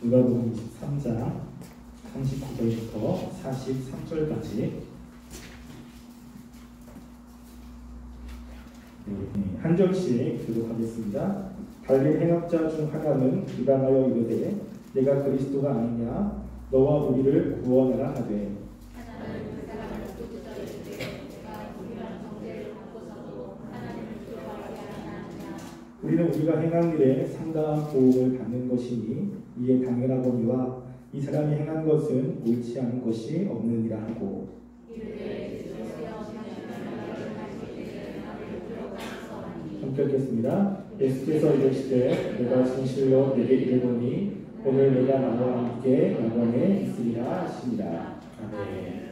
누가복음 23장 39절부터 43절까지 한 절씩 교독하겠습니다. 달리 행악자 중 하나는 비방하여 이르되 내가 그리스도가 아니냐 너와 우리를 구원하라 하되 우리는 우리가 행한 일에 상당한 보응을 받는 것이니 이에 당연하거니와 이 사람이 행한 것은 옳지 않은 것이 없느니라 하고 함께 읽겠습니다. 예수께서 이르시되 내가 진실로 내게 이르노니 오늘 내가 나와 함께 낙원에 있으리라 하시니라. 아멘.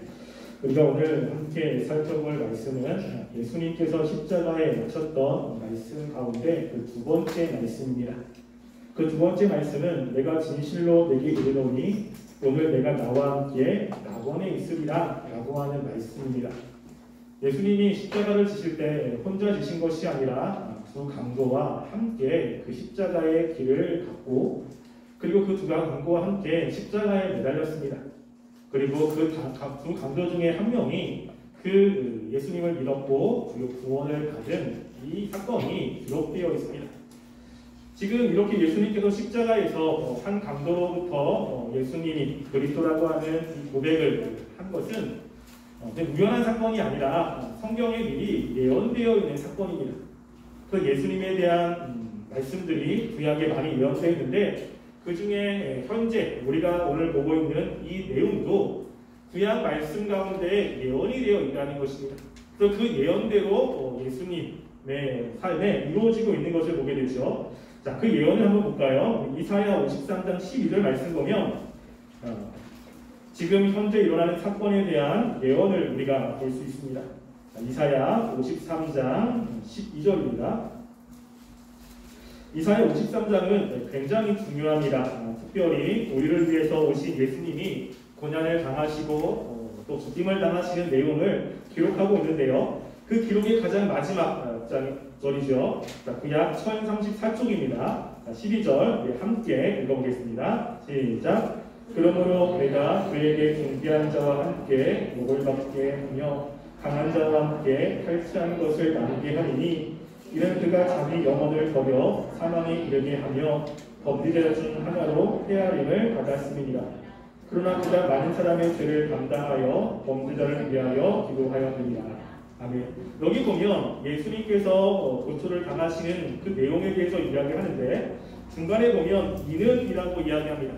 우리가 오늘 함께 살펴볼 말씀은 예수님께서 십자가에 묻혔던 말씀 가운데 그 두 번째 말씀입니다. 그 두 번째 말씀은 내가 진실로 내게 이르노니 오늘 내가 나와 함께 낙원에 있으리라 라고 하는 말씀입니다. 예수님이 십자가를 지실 때 혼자 지신 것이 아니라 두 강도와 함께 그 십자가의 길을 걷고 그리고 그 두 강도와 함께 십자가에 매달렸습니다. 그리고 그 두 강도 중에 한 명이 그 예수님을 믿었고 그리고 구원을 받은 이 사건이 기록되어 있습니다. 지금 이렇게 예수님께서 십자가에서 한 강도로부터 예수님이 그리스도라고 하는 이 고백을 한 것은 우연한 사건이 아니라 성경에 미리 예언되어 있는 사건입니다. 그 예수님에 대한 말씀들이 구약에 많이 예언되어 있는데 그 중에 현재 우리가 오늘 보고 있는 이 내용도 구약 말씀 가운데 예언이 되어 있다는 것입니다. 그래서 그 예언대로 예수님의 삶에 이루어지고 있는 것을 보게 되죠. 자, 그 예언을 한번 볼까요? 이사야 53장 12절 말씀 보면 지금 현재 일어나는 사건에 대한 예언을 우리가 볼 수 있습니다. 이사야 53장 12절입니다. 이사야 53장은 굉장히 중요합니다. 특별히 우리를 위해서 오신 예수님이 고난을 당하시고 또 죽임을 당하시는 내용을 기록하고 있는데요. 그 기록의 가장 마지막 절이죠. 구약 1034쪽입니다. 12절 함께 읽어보겠습니다. 시작. 그러므로 내가 그에게 존귀한 자와 함께 목을 받게 하며 강한 자와 함께 탈취한 것을 나누게 하리니 이는 그가 자기 영혼을 버려 사망에 이르게 하며 범죄자 중 하나로 헤아림을 받았음이니라. 그러나 그가 많은 사람의 죄를 감당하여 범죄자를 위하여 기도하였느니라. 아멘. 여기 보면 예수님께서 고초를 당하시는 그 내용에 대해서 이야기하는데 중간에 보면 이는 이라고 이야기합니다.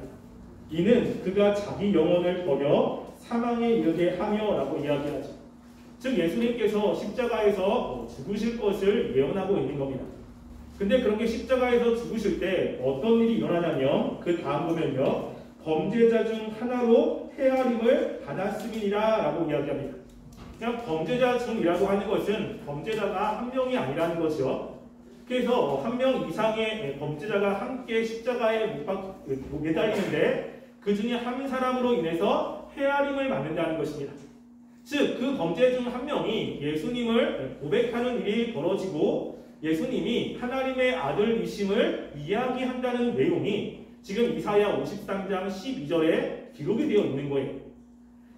이는 그가 자기 영혼을 버려 사망에 이르게 하며 라고 이야기하죠. 즉 예수님께서 십자가에서 죽으실 것을 예언하고 있는 겁니다. 근데 그렇게 십자가에서 죽으실 때 어떤 일이 일어나냐면 그 다음 보면요. 범죄자 중 하나로 헤아림을 받았음이니라 라고 이야기합니다. 그냥 범죄자 중이라고 하는 것은 범죄자가 한 명이 아니라는 것이죠. 그래서 한 명 이상의 범죄자가 함께 십자가에 매달리는데 그 중에 한 사람으로 인해서 헤아림을 받는다는 것입니다. 즉, 그 범죄 중 한 명이 예수님을 고백하는 일이 벌어지고 예수님이 하나님의 아들이심을 이야기한다는 내용이 지금 이사야 53장 12절에 기록이 되어 있는 거예요.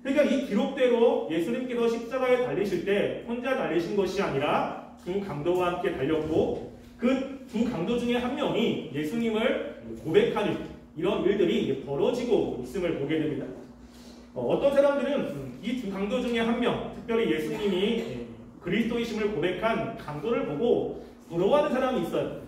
그러니까 이 기록대로 예수님께서 십자가에 달리실 때 혼자 달리신 것이 아니라 두 강도와 함께 달렸고 그 두 강도 중에 한 명이 예수님을 고백하는 이런 일들이 벌어지고 있음을 보게 됩니다. 어떤 사람들은 이 두 강도 중에 한 명, 특별히 예수님이 그리스도이심을 고백한 강도를 보고 부러워하는 사람이 있어요.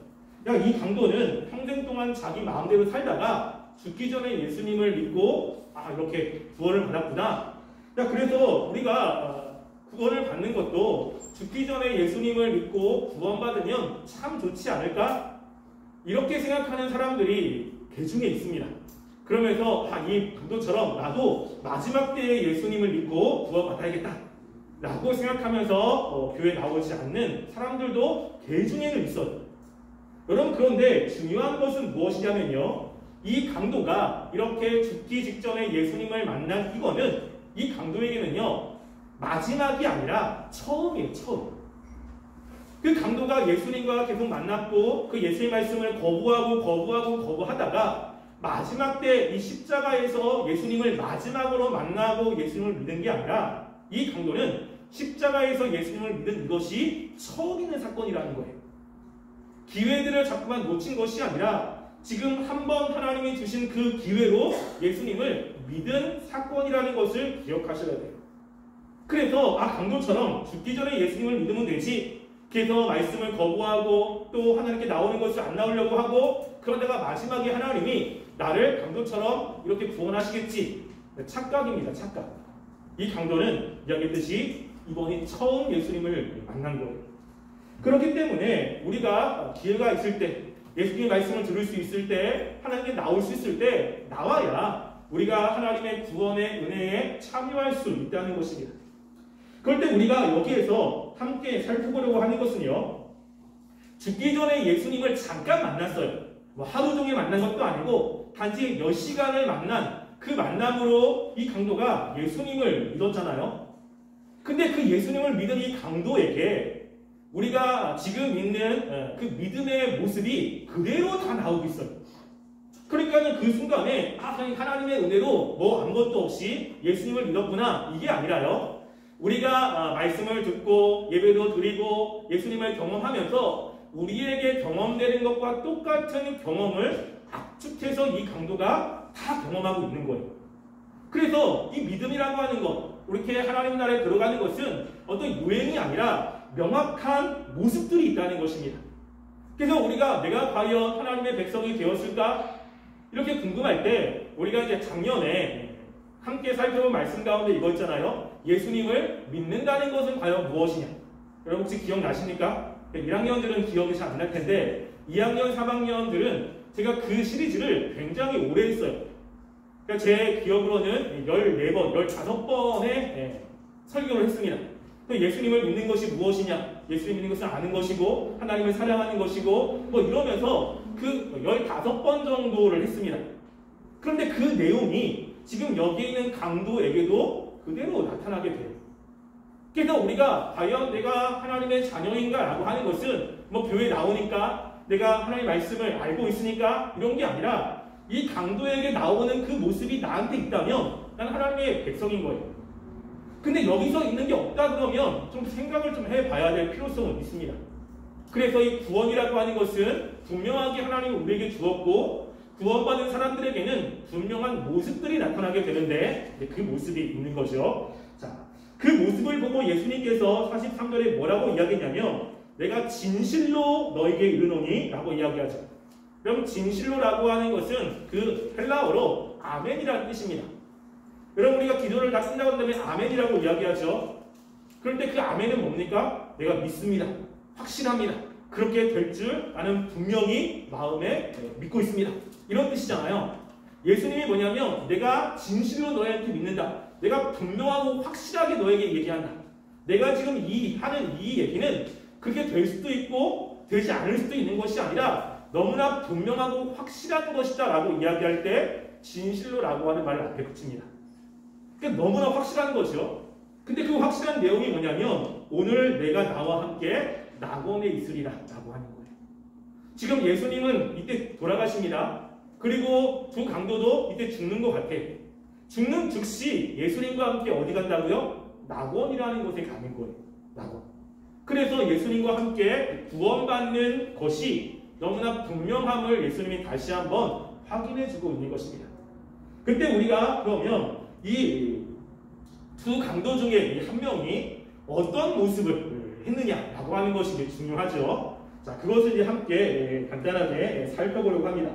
야, 이 강도는 평생 동안 자기 마음대로 살다가 죽기 전에 예수님을 믿고 이렇게 구원을 받았구나. 야, 그래서 우리가 구원을 받는 것도 죽기 전에 예수님을 믿고 구원받으면 참 좋지 않을까? 이렇게 생각하는 사람들이 개중에 있습니다. 그러면서 이 강도처럼 나도 마지막 때에 예수님을 믿고 구원받아야겠다 라고 생각하면서 교회에 나오지 않는 사람들도 개중에는 있어요. 여러분, 그런데 중요한 것은 무엇이냐면요, 이 강도가 이렇게 죽기 직전에 예수님을 만난 이거는 이 강도에게는요 마지막이 아니라 처음이에요. 처음. 그 강도가 예수님과 계속 만났고 그 예수의 말씀을 거부하다가 마지막 때 이 십자가에서 예수님을 마지막으로 만나고 예수님을 믿은 게 아니라 이 강도는 십자가에서 예수님을 믿은 이것이 처음 있는 사건이라는 거예요. 기회들을 자꾸만 놓친 것이 아니라 지금 한번 하나님이 주신 그 기회로 예수님을 믿은 사건이라는 것을 기억하셔야 돼요. 그래서 강도처럼 죽기 전에 예수님을 믿으면 되지, 그래서 말씀을 거부하고 또 하나님께 나오는 것을 안 나오려고 하고 그러다가 마지막에 하나님이 나를 강도처럼 이렇게 구원하시겠지. 착각입니다. 착각. 이 강도는 이야기했듯이 이번이 처음 예수님을 만난 거예요. 그렇기 때문에 우리가 기회가 있을 때, 예수님의 말씀을 들을 수 있을 때, 하나님께 나올 수 있을 때 나와야 우리가 하나님의 구원의 은혜에 참여할 수 있다는 것입니다. 그럴 때 우리가 여기에서 함께 살펴보려고 하는 것은요, 죽기 전에 예수님을 잠깐 만났어요. 하루 종일 만난 것도 아니고 단지 몇 시간을 만난 그 만남으로 이 강도가 예수님을 믿었잖아요. 근데 그 예수님을 믿은 이 강도에게 우리가 지금 있는 그 믿음의 모습이 그대로 다 나오고 있어요. 그러니까 그 순간에 하나님의 은혜로 아무것도 없이 예수님을 믿었구나, 이게 아니라요, 우리가 말씀을 듣고 예배도 드리고 예수님을 경험하면서 우리에게 경험되는 것과 똑같은 경험을 압축해서 이 강도가 다 경험하고 있는 거예요. 그래서 이 믿음이라고 하는 것, 이렇게 하나님 나라에 들어가는 것은 어떤 유행이 아니라 명확한 모습들이 있다는 것입니다. 그래서 우리가 내가 과연 하나님의 백성이 되었을까? 이렇게 궁금할 때 우리가 이제 작년에 함께 살펴본 말씀 가운데 이거 있잖아요. 예수님을 믿는다는 것은 과연 무엇이냐? 여러분 혹시 기억나십니까? 1학년들은 기억이 잘 안 날 텐데 2학년, 3학년들은 제가 그 시리즈를 굉장히 오래 했어요. 그러니까 제 기억으로는 14번, 15번의 설교를 했습니다. 예수님을 믿는 것이 무엇이냐? 예수님 믿는 것은 아는 것이고 하나님을 사랑하는 것이고 이러면서 그 15번 정도를 했습니다. 그런데 그 내용이 지금 여기 있는 강도에게도 그대로 나타나게 돼요. 그래서 우리가 과연 내가 하나님의 자녀인가 라고 하는 것은 교회에 나오니까 내가 하나님의 말씀을 알고 있으니까 이런 게 아니라 이 강도에게 나오는 그 모습이 나한테 있다면 난 하나님의 백성인 거예요. 근데 여기서 있는 게 없다 그러면 좀 생각을 좀 해봐야 될 필요성은 있습니다. 그래서 이 구원이라고 하는 것은 분명하게 하나님이 우리에게 주었고 구원받은 사람들에게는 분명한 모습들이 나타나게 되는데 그 모습이 있는 거죠. 자, 그 모습을 보고 예수님께서 43절에 뭐라고 이야기했냐면 내가 진실로 너에게 이르노니 라고 이야기하죠. 그럼 진실로라고 하는 것은 그 헬라어로 아멘이라는 뜻입니다. 여러분 우리가 기도를 다 끝나고 난 다음에 아멘이라고 이야기하죠. 그런데 그 아멘은 뭡니까? 내가 믿습니다. 확신합니다. 그렇게 될 줄 나는 분명히 마음에 믿고 있습니다. 이런 뜻이잖아요. 예수님이 뭐냐면 내가 진실로 너희한테 믿는다. 내가 분명하고 확실하게 너에게 얘기한다. 내가 지금 하는 이 얘기는 그게 될 수도 있고 되지 않을 수도 있는 것이 아니라 너무나 분명하고 확실한 것이다 라고 이야기할 때 진실로라고 하는 말을 앞에 붙입니다. 그러니까 너무나 확실한 거죠. 근데 그 확실한 내용이 뭐냐면 오늘 내가 나와 함께 낙원에 있으리라 라고 하는 거예요. 지금 예수님은 이때 돌아가십니다. 그리고 두 강도도 이때 죽는 것 같아요. 죽는 즉시 예수님과 함께 어디 간다고요? 낙원이라는 곳에 가는 거예요. 낙원. 그래서 예수님과 함께 구원받는 것이 너무나 분명함을 예수님이 다시 한번 확인해주고 있는 것입니다. 그때 우리가 그러면 이 두 강도 중에 한 명이 어떤 모습을 했느냐라고 하는 것이 이제 중요하죠. 자, 그것을 이제 함께 간단하게 살펴보려고 합니다.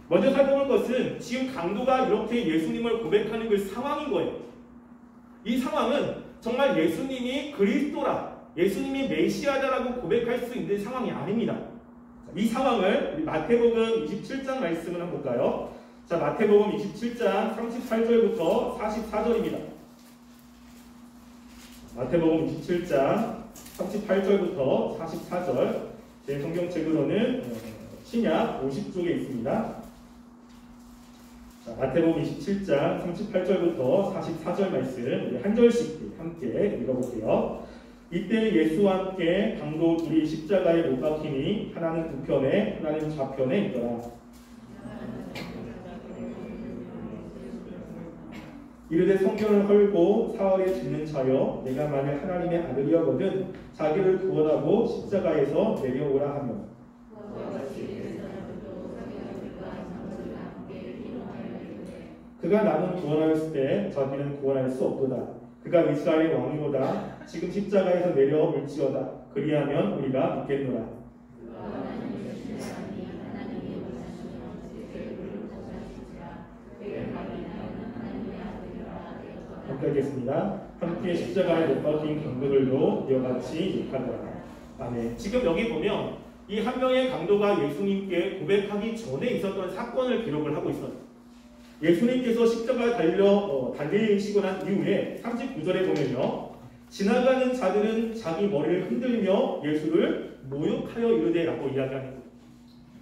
먼저 살펴볼 것은 지금 강도가 이렇게 예수님을 고백하는 그 상황인 거예요. 이 상황은 정말 예수님이 그리스도라, 예수님이 메시아다라고 고백할 수 있는 상황이 아닙니다. 이 상황을 마태복음 27장 말씀을 한번 볼까요? 자, 마태복음 27장 38절부터 44절입니다. 마태복음 27장 38절부터 44절, 제 성경책으로는 신약 50쪽에 있습니다. 자, 마태복음 27장 38절부터 44절 말씀 우리 한 절씩 함께 읽어볼게요. 이때 예수와 함께 강도 둘이 십자가에 못 박히니 하나는 우편에 하나는 좌편에 있더라. 이르되 성경을 헐고 사흘에 죽는 자여 내가 만일 하나님의 아들이었거든 자기를 구원하고 십자가에서 내려오라 하며 그가 나는 구원하였을 때 자기는 구원할 수 없도다. 그가 이스라엘의 왕이로다. 지금 십자가에서 내려올지어다. 그리하면 우리가 믿겠노라. 함께 하겠습니다. 함께 십자가에 못 박힌 강도들도 이와 같이 욕하더라. 아멘. 지금 여기 보면 이 한 명의 강도가 예수님께 고백하기 전에 있었던 사건을 기록을 하고 있어요. 예수님께서 십자가에 달리시고 난 이후에 39절에 보면요. 지나가는 자들은 자기 머리를 흔들며 예수를 모욕하여 이르되 라고 이야기하는 거예요.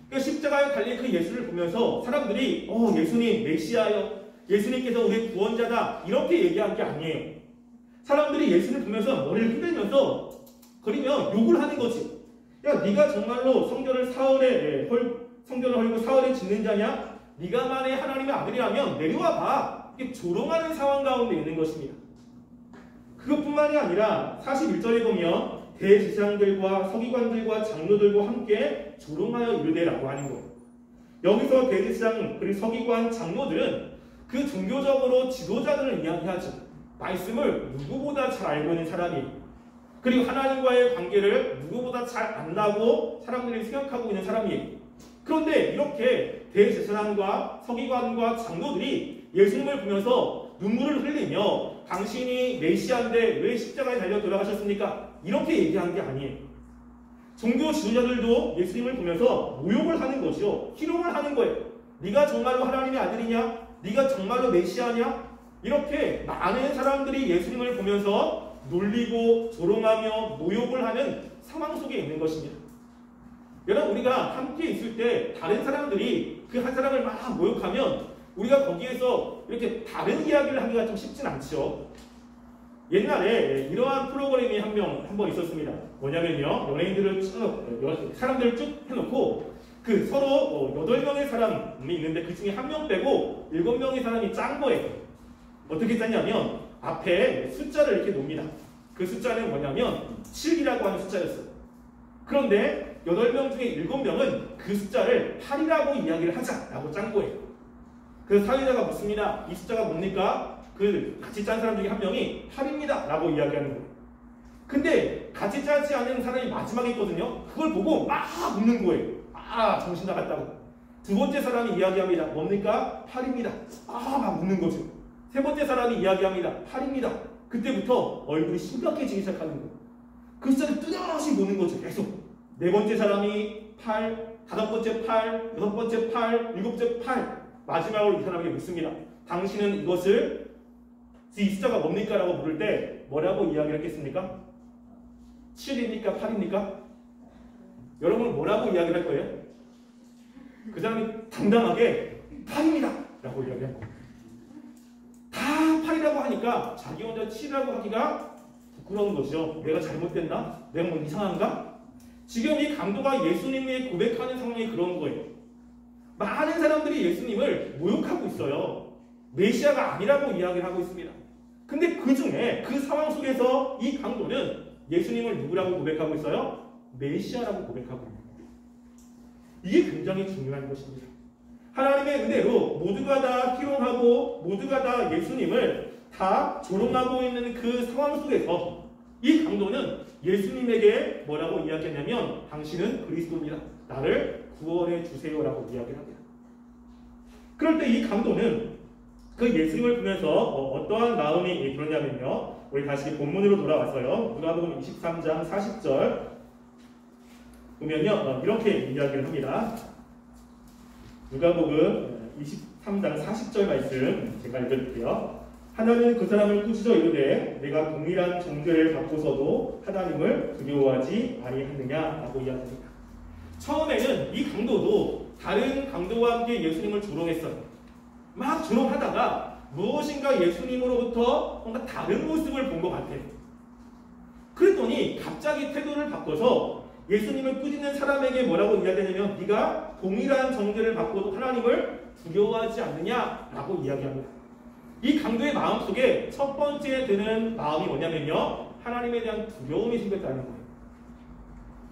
그러니까 십자가에 달린 그 예수를 보면서 사람들이 예수님 메시아요. 예수님께서 우리의 구원자다. 이렇게 얘기한 게 아니에요. 사람들이 예수를 보면서 머리를 흔들면서 거리면 욕을 하는 거지. 야, 네가 정말로 성전을 헐고 사흘에 짓는 자냐? 네가 만에 하나님의 아들이라면 내려와 봐. 이렇게 조롱하는 상황 가운데 있는 것입니다. 그것뿐만이 아니라 41절에 보면 대제사장들과 서기관들과 장로들과 함께 조롱하여 이르되라고 하는 거예요. 여기서 대제사장 그리고 서기관 장로들은 그 종교적으로 지도자들을 이야기하죠. 말씀을 누구보다 잘 알고 있는 사람이 그리고 하나님과의 관계를 누구보다 잘 안다고 사람들이 생각하고 있는 사람이 그런데 이렇게 대제사장과 서기관과 장로들이 예수님을 보면서 눈물을 흘리며 당신이 메시아인데 왜 십자가에 달려 돌아가셨습니까? 이렇게 얘기한 게 아니에요. 종교 지도자들도 예수님을 보면서 모욕을 하는 것이요. 희롱을 하는 거예요. 네가 정말로 하나님의 아들이냐? 네가 정말로 메시아냐? 이렇게 많은 사람들이 예수님을 보면서 놀리고 조롱하며 모욕을 하는 상황 속에 있는 것입니다. 여러분 우리가 함께 있을 때 다른 사람들이 그 한 사람을 막 모욕하면 우리가 거기에서 이렇게 다른 이야기를 하기가 좀 쉽진 않죠. 옛날에 이러한 프로그램이 한 번 있었습니다. 뭐냐면요. 연예인들을 사람들을 쭉 해놓고 그 서로 8명의 사람이 있는데 그 중에 한 명 빼고 7명의 사람이 짠 거예요. 어떻게 짰냐면 앞에 숫자를 이렇게 놓습니다. 그 숫자는 뭐냐면 7이라고 하는 숫자였어요. 그런데 8명 중에 7명은 그 숫자를 8이라고 이야기를 하자라고 짠 거예요. 그래서 사회자가 묻습니다. 이 숫자가 뭡니까? 그 같이 짠 사람 중에 한 명이 8입니다 라고 이야기하는 거예요. 근데 같이 짜지 않은 사람이 마지막에 있거든요. 그걸 보고 막 웃는 거예요. 정신 나갔다고. 두 번째 사람이 이야기합니다. 뭡니까? 8입니다. 막 웃는 거죠. 세 번째 사람이 이야기합니다. 8입니다. 그때부터 얼굴이 심각해지기 시작하는 거예요. 그 숫자를 뚜렷이 보는 거죠. 계속. 네 번째 사람이 8, 다섯 번째 8, 여섯 번째 8, 일곱째 8. 마지막으로 이 사람에게 묻습니다. 당신은 이것을 이 숫자가 뭡니까? 라고 물을 때 뭐라고 이야기를 했겠습니까? 7입니까? 8입니까? 여러분은 뭐라고 이야기를 할 거예요? 그 사람이 당당하게 8입니다 라고 이야기한 거예요. 다 8이라고 하니까 자기 혼자 7이라고 하기가 부끄러운 거죠. 내가 잘못됐나? 내가 뭐 이상한가? 지금 이 강도가 예수님이 고백하는 상황이 그런 거예요. 많은 사람들이 예수님을 모욕하고 있어요. 메시아가 아니라고 이야기를 하고 있습니다. 근데 그 중에 그 상황 속에서 이 강도는 예수님을 누구라고 고백하고 있어요? 메시아라고 고백하고 있는 거예요. 이게 굉장히 중요한 것입니다. 하나님의 은혜로 모두가 다 희롱하고 모두가 다 예수님을 다 조롱하고 있는 그 상황 속에서 이 강도는 예수님에게 뭐라고 이야기했냐면 당신은 그리스도입니다. 나를 구원해 주세요라고 이야기를 합니다. 그럴 때 이 강도는 그 예수님을 보면서 어떠한 마음이 그러냐면요. 우리 다시 본문으로 돌아와서요. 누가복음 23장 40절 보면요. 이렇게 이야기를 합니다. 누가복음 23장 40절 말씀 제가 읽어드릴게요. 하나님은 그 사람을 꾸짖어 이르되 내가 동일한 정죄를 받고서도 하나님을 두려워하지 아니하느냐라고 이야기합니다. 처음에는 이 강도도 다른 강도와 함께 예수님을 조롱했어요. 막 조롱하다가 무엇인가 예수님으로부터 뭔가 다른 모습을 본 것 같아요. 그랬더니 갑자기 태도를 바꿔서 예수님을 꾸짖는 사람에게 뭐라고 이야기하냐면 네가 동일한 정죄를 받고도 하나님을 두려워하지 않느냐라고 이야기합니다. 이 강도의 마음속에 첫 번째 드는 마음이 뭐냐면요, 하나님에 대한 두려움이 생겼다는 거예요.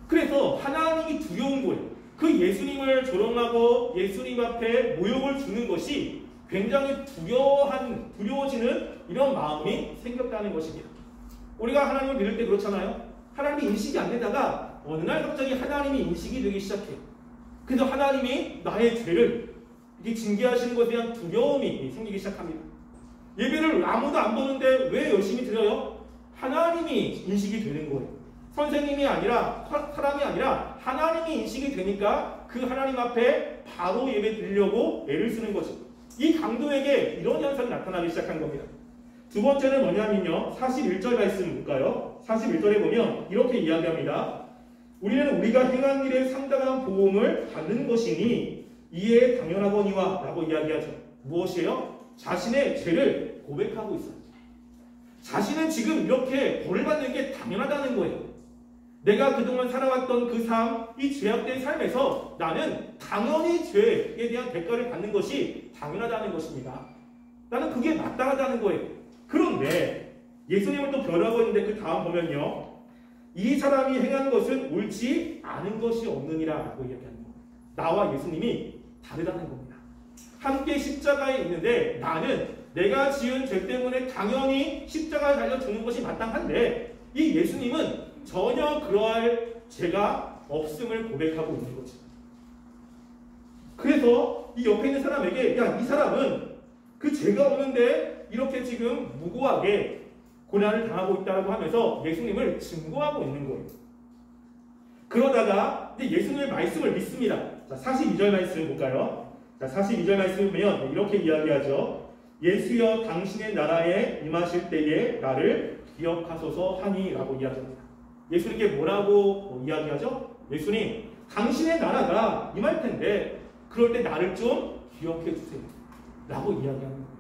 그래서 하나님이 두려운 거예요. 그 예수님을 조롱하고 예수님 앞에 모욕을 주는 것이 굉장히 두려워지는 이런 마음이 생겼다는 것입니다. 우리가 하나님을 믿을 때 그렇잖아요. 하나님이 인식이 안 되다가 어느 날 갑자기 하나님이 인식이 되기 시작해요. 그래서 하나님이 나의 죄를 이렇게 징계하시는 것에 대한 두려움이 생기기 시작합니다. 예배를 아무도 안 보는데 왜 열심히 드려요? 하나님이 인식이 되는 거예요. 선생님이 아니라, 사람이 아니라 하나님이 인식이 되니까 그 하나님 앞에 바로 예배 드리려고 애를 쓰는 거죠. 이 강도에게 이런 현상이 나타나기 시작한 겁니다. 두 번째는 뭐냐면요, 41절 말씀 볼까요? 41절에 보면 이렇게 이야기합니다. 우리는 우리가 행한 일에 상당한 보응을 받는 것이니 이에 당연하거니와 라고 이야기하죠. 무엇이에요? 자신의 죄를 고백하고 있어요. 자신은 지금 이렇게 벌을 받는 게 당연하다는 거예요. 내가 그동안 살아왔던 그 삶, 이 죄악된 삶에서 나는 당연히 죄에 대한 대가를 받는 것이 당연하다는 것입니다. 나는 그게 마땅하다는 거예요. 그런데 예수님을 또 변호하고 있는데 그 다음 보면요, 이 사람이 행한 것은 옳지 않은 것이 없느니라 라고 이야기하는 거예요. 나와 예수님이 다르다는 겁니다. 함께 십자가에 있는데 나는 내가 지은 죄 때문에 당연히 십자가에 달려 죽는 것이 마땅한데 이 예수님은 전혀 그러할 죄가 없음을 고백하고 있는 거죠. 그래서 이 옆에 있는 사람에게 야, 이 사람은 그 죄가 없는데 이렇게 지금 무고하게 고난을 당하고 있다고 하면서 예수님을 증거하고 있는 거예요. 그러다가 이제 예수님의 말씀을 믿습니다. 자, 42절 말씀 볼까요? 자, 42절 말씀 보면 이렇게 이야기하죠. 예수여 당신의 나라에 임하실 때에 나를 기억하소서 하니 라고 이야기합니다. 예수님께 뭐라고 이야기하죠? 예수님, 당신의 나라가 임할 텐데 그럴 때 나를 좀 기억해 주세요 라고 이야기하는 거예요.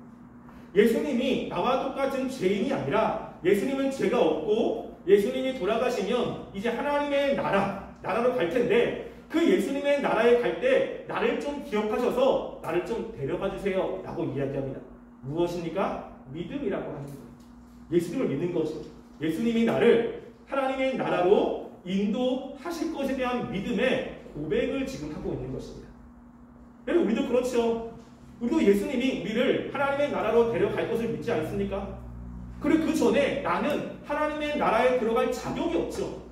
예수님이 나와 똑같은 죄인이 아니라 예수님은 죄가 없고 예수님이 돌아가시면 이제 하나님의 나라로 갈 텐데 그 예수님의 나라에 갈 때 나를 좀 기억하셔서 나를 좀 데려가 주세요 라고 이야기합니다. 무엇입니까? 믿음이라고 하는 거예요. 예수님을 믿는 것이죠. 예수님이 나를 하나님의 나라로 인도하실 것에 대한 믿음의 고백을 지금 하고 있는 것입니다. 여러분, 우리도 그렇죠. 우리도 예수님이 우리를 하나님의 나라로 데려갈 것을 믿지 않습니까? 그리고 그 전에 나는 하나님의 나라에 들어갈 자격이 없죠.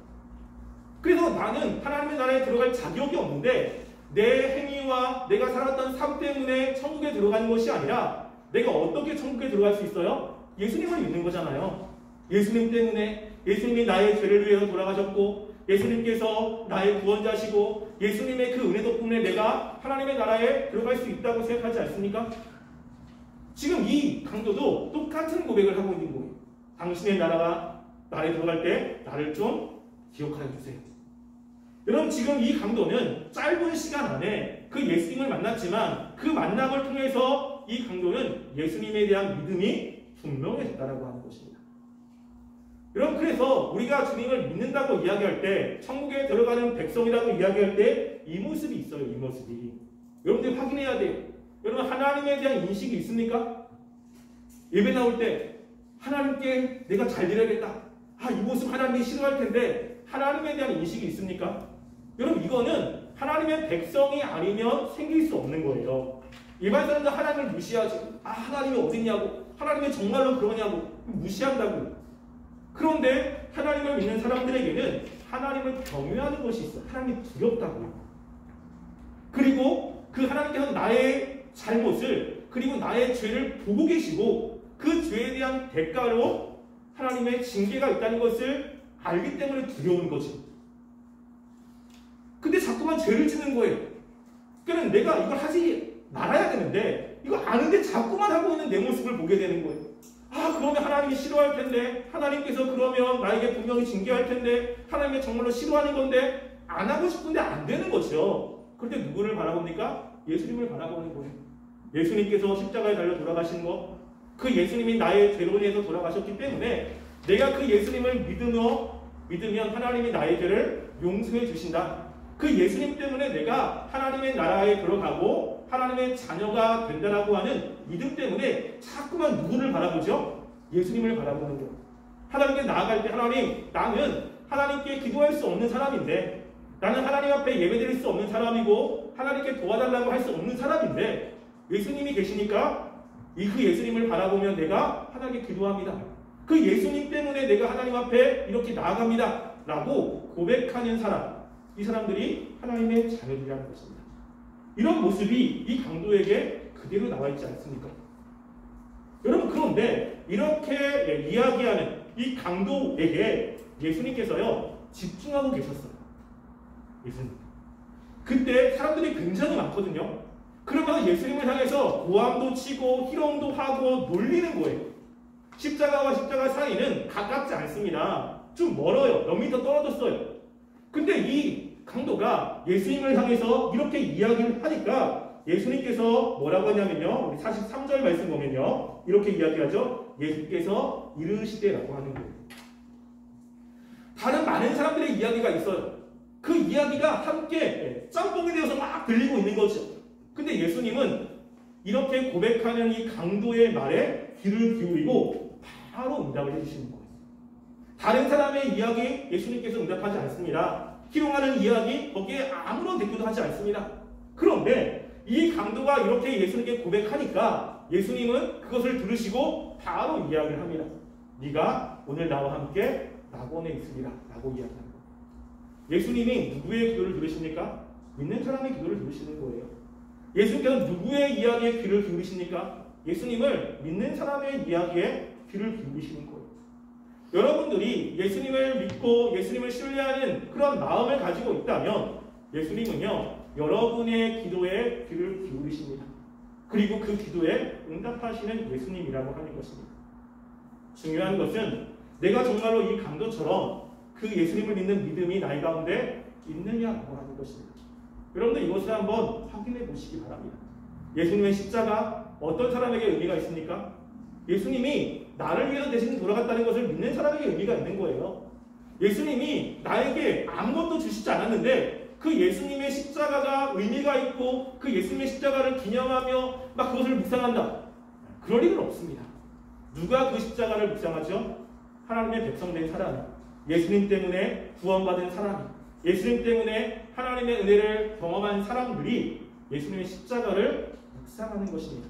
그래서 나는 하나님의 나라에 들어갈 자격이 없는데 내 행위와 내가 살았던 삶 때문에 천국에 들어가는 것이 아니라 내가 어떻게 천국에 들어갈 수 있어요? 예수님을 믿는 거잖아요. 예수님 때문에 예수님이 나의 죄를 위해서 돌아가셨고 예수님께서 나의 구원자시고 예수님의 그 은혜 덕분에 내가 하나님의 나라에 들어갈 수 있다고 생각하지 않습니까? 지금 이 강도도 똑같은 고백을 하고 있는 거예요. 당신의 나라가 나라에 들어갈 때 나를 좀 기억하여 주세요. 여러분, 지금 이 강도는 짧은 시간 안에 그 예수님을 만났지만 그 만남을 통해서 이 강도는 예수님에 대한 믿음이 분명해졌다고 하는 것입니다. 여러분, 그래서 우리가 주님을 믿는다고 이야기할 때 천국에 들어가는 백성이라고 이야기할 때 이 모습이 있어요. 이 모습이. 여러분들이 확인해야 돼요. 여러분, 하나님에 대한 인식이 있습니까? 예배 나올 때 하나님께 내가 잘 드려야겠다. 이 모습 하나님이 싫어할 텐데 하나님에 대한 인식이 있습니까? 여러분, 이거는 하나님의 백성이 아니면 생길 수 없는 거예요. 일반 사람들 하나님을 무시하지. 하나님이 어딨냐고. 하나님이 정말로 그러냐고. 무시한다고. 그런데 하나님을 믿는 사람들에게는 하나님을 경외하는 것이 있어. 하나님이 두렵다고요. 그리고 그 하나님께서 나의 잘못을 그리고 나의 죄를 보고 계시고 그 죄에 대한 대가로 하나님의 징계가 있다는 것을 알기 때문에 두려운 거지. 근데 자꾸만 죄를 짓는 거예요. 그러니까 내가 이걸 하지 말아야 되는데 이거 아는데 자꾸만 하고 있는 내 모습을 보게 되는 거예요. 그러면 하나님이 싫어할 텐데 하나님께서 그러면 나에게 분명히 징계할 텐데 하나님이 정말로 싫어하는 건데 안 하고 싶은데 안 되는 거죠. 그런데 누구를 바라봅니까? 예수님을 바라보는 거예요. 예수님께서 십자가에 달려 돌아가신 거, 그 예수님이 나의 죄로 인해서 돌아가셨기 때문에 내가 그 예수님을 믿으면 하나님이 나의 죄를 용서해 주신다. 그 예수님 때문에 내가 하나님의 나라에 들어가고 하나님의 자녀가 된다라고 하는 믿음 때문에 자꾸만 누구를 바라보죠? 예수님을 바라보는 거예요. 하나님께 나아갈 때 하나님, 나는 하나님께 기도할 수 없는 사람인데, 나는 하나님 앞에 예배드릴 수 없는 사람이고 하나님께 도와달라고 할 수 없는 사람인데 예수님이 계시니까 그 예수님을 바라보면 내가 하나님께 기도합니다. 그 예수님 때문에 내가 하나님 앞에 이렇게 나아갑니다 라고 고백하는 사람, 이 사람들이 하나님의 자녀들이라는 것입니다. 이런 모습이 이 강도에게 그대로 나와 있지 않습니까? 여러분, 그런데 이렇게 이야기하는 이 강도에게 예수님께서요 집중하고 계셨어요. 예수님. 그때 사람들이 굉장히 많거든요. 그러면서 예수님을 향해서 고함도 치고 희롱도 하고 놀리는 거예요. 십자가와 십자가 사이는 가깝지 않습니다. 좀 멀어요. 몇 미터 떨어졌어요. 근데 이 강도가 예수님을 향해서 이렇게 이야기를 하니까 예수님께서 뭐라고 하냐면요, 우리 43절 말씀 보면요, 이렇게 이야기하죠. 예수께서 이르시되라고 하는 거예요. 다른 많은 사람들의 이야기가 있어요. 그 이야기가 함께 짬뽕이 되어서 막 들리고 있는 거죠. 근데 예수님은 이렇게 고백하는 이 강도의 말에 귀를 기울이고 바로 응답을 해주시는 거예요. 다른 사람의 이야기 예수님께서 응답하지 않습니다. 희롱하는 이야기 거기에 아무런 대꾸도 하지 않습니다. 그런데 이 강도가 이렇게 예수님께 고백하니까 예수님은 그것을 들으시고 바로 이야기를 합니다. 네가 오늘 나와 함께 낙원에 있으리라 라고 이야기합니다. 예수님이 누구의 기도를 들으십니까? 믿는 사람의 기도를 들으시는 거예요. 예수님께서 누구의 이야기에 귀를 기울이십니까? 예수님을 믿는 사람의 이야기에 귀를 기울이시는 거예요. 여러분들이 예수님을 믿고 예수님을 신뢰하는 그런 마음을 가지고 있다면 예수님은요 여러분의 기도에 귀를 기울이십니다. 그리고 그 기도에 응답하시는 예수님이라고 하는 것입니다. 중요한 것은 내가 정말로 이 강도처럼 그 예수님을 믿는 믿음이 나의 가운데 있느냐고 하는 것입니다. 여러분들 이것을 한번 확인해 보시기 바랍니다. 예수님의 십자가 어떤 사람에게 의미가 있습니까? 예수님이 나를 위해서 대신 돌아갔다는 것을 믿는 사람에게 의미가 있는 거예요. 예수님이 나에게 아무것도 주시지 않았는데 그 예수님의 십자가가 의미가 있고 그 예수님의 십자가를 기념하며 막 그것을 묵상한다. 그럴 리는 없습니다. 누가 그 십자가를 묵상하죠? 하나님의 백성된 사람, 예수님 때문에 구원받은 사람, 예수님 때문에 하나님의 은혜를 경험한 사람들이 예수님의 십자가를 묵상하는 것입니다.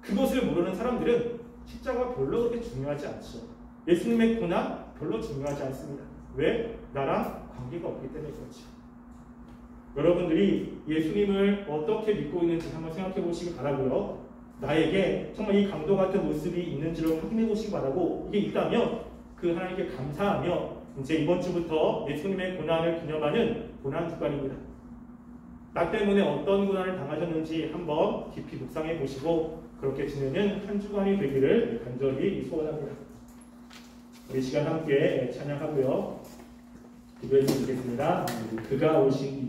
그것을 모르는 사람들은 십자가가 별로 그렇게 중요하지 않죠. 예수님의 고난 별로 중요하지 않습니다. 왜? 나랑 관계가 없기 때문에 그렇죠. 여러분들이 예수님을 어떻게 믿고 있는지 한번 생각해 보시기 바라고요. 나에게 정말 이 강도 같은 모습이 있는지를 확인해 보시기 바라고, 이게 있다면 그 하나님께 감사하며 이제 이번 주부터 예수님의 고난을 기념하는 고난 주간입니다. 나 때문에 어떤 고난을 당하셨는지 한번 깊이 묵상해 보시고 그렇게 지내는 한 주간이 되기를 간절히 소원합니다. 우리 시간 함께 찬양하고요. 기도했으면 좋겠습니다. 그가 오신